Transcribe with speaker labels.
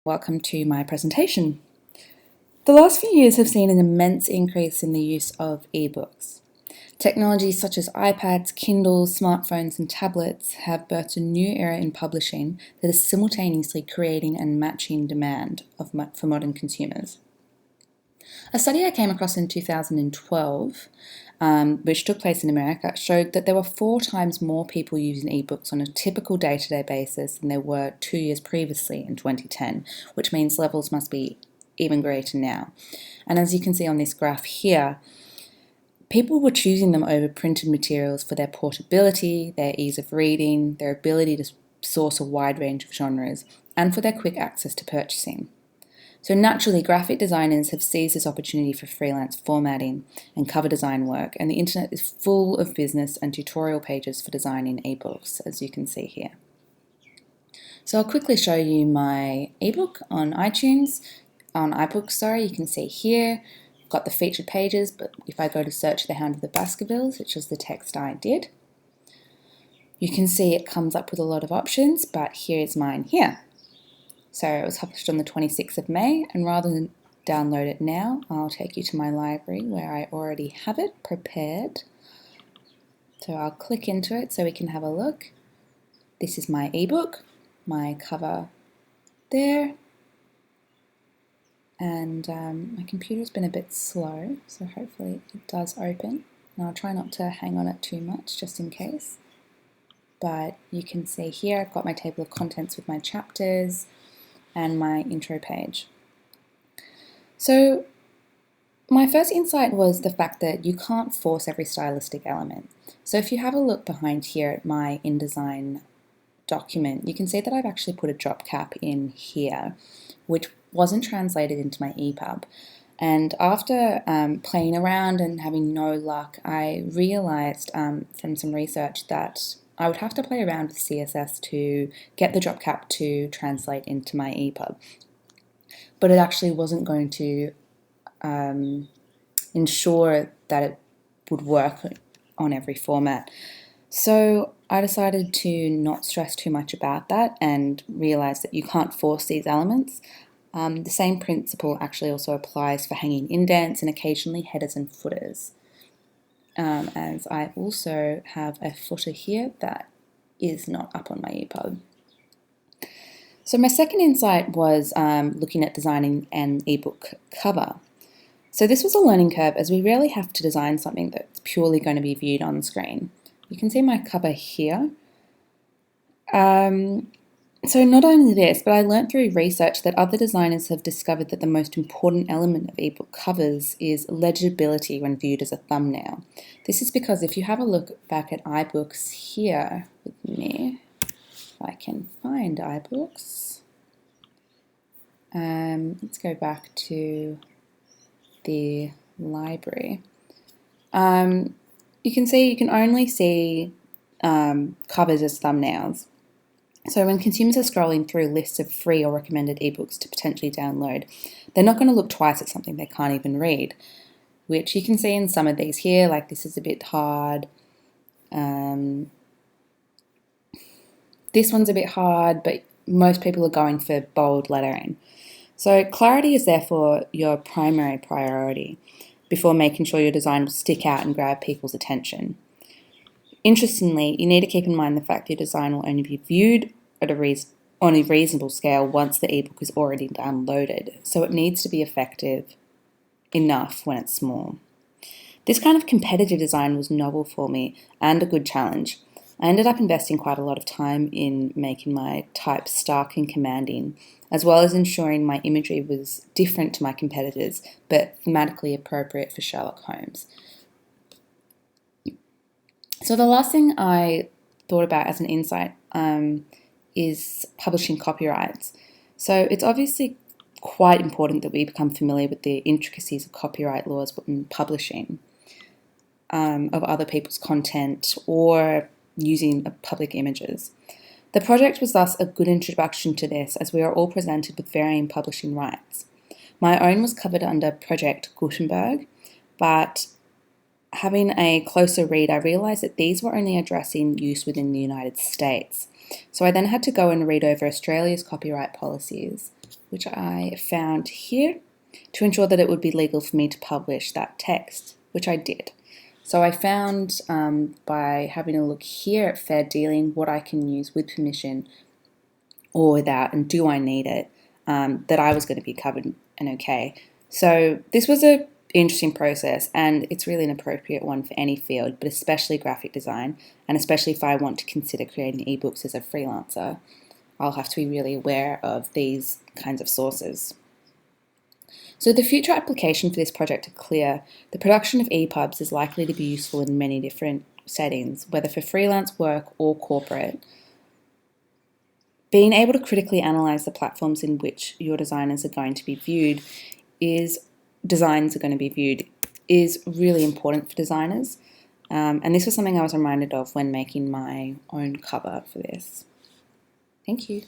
Speaker 1: Welcome to my presentation. The last few years have seen an immense increase in the use of ebooks. Technologies such as iPads, Kindles, smartphones and tablets have birthed a new era in publishing that is simultaneously creating and matching demand for modern consumers. A study I came across in 2012, which took place in America, showed that there were 4 times more people using ebooks on a typical day-to-day basis than there were 2 years previously in 2010, which means levels must be even greater now. And as you can see on this graph here, people were choosing them over printed materials for their portability, their ease of reading, their ability to source a wide range of genres, and for their quick access to purchasing. So naturally, graphic designers have seized this opportunity for freelance formatting and cover design work, and the internet is full of business and tutorial pages for designing ebooks, as you can see here. So I'll quickly show you my ebook on iTunes, on iBooks, you can see here, I've got the featured pages, but if I go to search The Hound of the Baskervilles, which is the text I did, you can see it comes up with a lot of options, but here's mine here. So it was published on the 26th of May, and rather than download it now, I'll take you to my library where I already have it prepared. So I'll click into it so we can have a look. This is my ebook, my cover there, and my computer's been a bit slow, so hopefully it does open. And I'll try not to hang on it too much, just in case. But you can see here I've got my table of contents with my chapters, and my intro page. So my first insight was the fact that you can't force every stylistic element. So if you have a look behind here at my InDesign document, you can see that I've actually put a drop cap in here, which wasn't translated into my Epub. And after playing around and having no luck, I realized from some research that I would have to play around with CSS to get the drop cap to translate into my Epub. But it actually wasn't going to ensure that it would work on every format. So I decided to not stress too much about that and realize that you can't force these elements. The same principle actually also applies for hanging indents and occasionally headers and footers. As I also have a footer here that is not up on my Epub. So my second insight was looking at designing an ebook cover. So this was a learning curve, as we rarely have to design something that's purely going to be viewed on screen. You can see my cover here. So not only this, but I learnt through research that other designers have discovered that the most important element of ebook covers is legibility when viewed as a thumbnail. This is because if you have a look back at iBooks here with me, if I can find iBooks, let's go back to the library. You can see you can only see covers as thumbnails. So when consumers are scrolling through lists of free or recommended ebooks to potentially download, they're not going to look twice at something they can't even read, which you can see in some of these here, like this is a bit hard. This one's a bit hard, but most people are going for bold lettering. So clarity is therefore your primary priority before making sure your design will stick out and grab people's attention. Interestingly, you need to keep in mind the fact your design will only be viewed at on a reasonable scale once the ebook is already downloaded, so it needs to be effective enough when it's small. This kind of competitive design was novel for me and a good challenge. I ended up investing quite a lot of time in making my type stark and commanding, as well as ensuring my imagery was different to my competitors, but thematically appropriate for Sherlock Holmes. So the last thing I thought about as an insight is publishing copyrights. So it's obviously quite important that we become familiar with the intricacies of copyright laws in publishing of other people's content or using public images. The project was thus a good introduction to this, as we are all presented with varying publishing rights. My own was covered under Project Gutenberg, but having a closer read, I realised that these were only addressing use within the United States. So I then had to go and read over Australia's copyright policies which I found here, to ensure that it would be legal for me to publish that text, which I did. So I found by having a look here at fair dealing what I can use with permission or without, and do I need it, that I was going to be covered and okay. So this was an interesting process, and it's really an appropriate one for any field, but especially graphic design, and especially if I want to consider creating ebooks as a freelancer. I'll have to be really aware of these kinds of sources. So the future application for this project are clear. The production of EPUBs is likely to be useful in many different settings, whether for freelance work or corporate. Being able to critically analyse the platforms in which your designs are going to be viewed is really important for designers. And this was something I was reminded of when making my own cover for this. Thank you.